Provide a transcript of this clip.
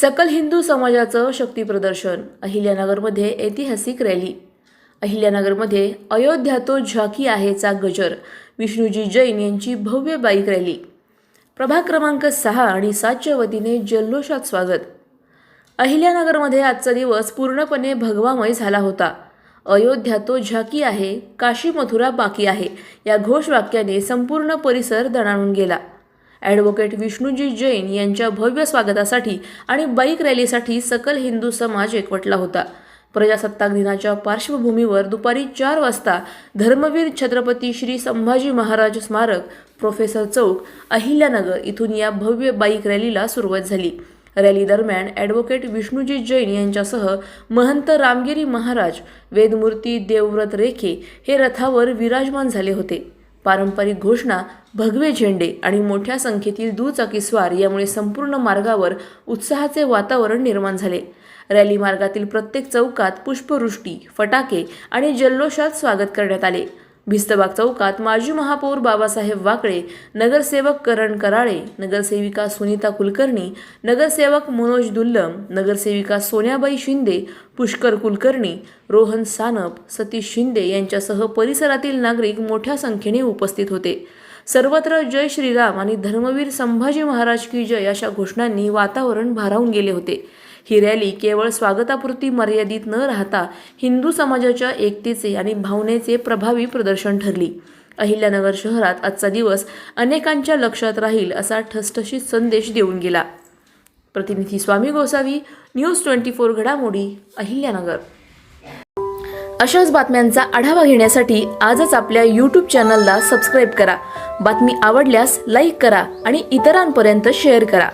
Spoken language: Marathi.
सकल हिंदू समाजाचं शक्तीप्रदर्शन. अहिल्यानगरमध्ये ऐतिहासिक रॅली. अहिल्यानगरमध्ये अयोध्या तो झाकी आहेचा गजर. विष्णुजी जैन यांची भव्य बाईक रॅली. प्रभाग क्रमांक 6 आणि 7च्या वतीने जल्लोषात स्वागत. अहिल्यानगरमध्ये आजचा दिवस पूर्णपणे भगवामय झाला होता. अयोध्या तो झाकी आहे, काशी मथुरा बाकी आहे या घोषवाक्याने संपूर्ण परिसर दणाणून गेला. ॲडव्होकेट विष्णुजी जैन यांच्या भव्य स्वागतासाठी आणि बाईक रॅलीसाठी सकल हिंदू समाज एकवटला होता. प्रजासत्ताक दिनाच्या पार्श्वभूमीवर दुपारी 4 वाजता धर्मवीर छत्रपती श्री संभाजी महाराज स्मारक, प्रोफेसर चौक, अहिल्यानगर इथून या भव्य बाईक रॅलीला सुरुवात झाली. रॅली दरम्यान ॲडव्होकेट विष्णुजी जैन यांच्यासह महंत रामगिरी महाराज, वेदमूर्ती देवव्रत रेखे हे रथावर विराजमान झाले होते. पारंपरिक घोषणा, भगवे झेंडे आणि मोठ्या संख्येतील दुचाकीस्वार यामुळे संपूर्ण मार्गावर उत्साहाचे वातावरण निर्माण झाले. रॅली मार्गातील प्रत्येक चौकात पुष्पवृष्टी, फटाके आणि जल्लोषात स्वागत करण्यात आले. भिस्तबाग चौकात माजी महापौर बाबासाहेब वाकळे, नगरसेवक करण कराळे, नगरसेविका सुनीता कुलकर्णी, नगरसेवक मनोज दुल्लम, नगरसेविका सोन्याबाई शिंदे, पुष्कर कुलकर्णी, रोहन सानप, सतीश शिंदे यांच्यासह परिसरातील नागरिक मोठ्या संख्येने उपस्थित होते. सर्वत्र जय श्रीराम आणि धर्मवीर संभाजी महाराज की जय अशा घोषणांनी वातावरण भारावून गेले होते. ही रॅली केवळ स्वागतापुरती मर्यादित न राहता हिंदू समाजाच्या एकतेचे आणि भावनेचे प्रभावी प्रदर्शन ठरली. अहिल्यानगर शहरात आजचा दिवस अनेकांच्या लक्षात राहील असा ठसठशीत संदेश देऊन गेला. प्रतिनिधी स्वामी गोसावी, न्यूज 24 घडामोडी, अहिल्यानगर. अशाच बातम्यांचा आढावा घेण्यासाठी आजच आपल्या YouTube चॅनलला सबस्क्राईब करा. बातमी आवडल्यास लाईक करा आणि इतरांपर्यंत शेअर करा.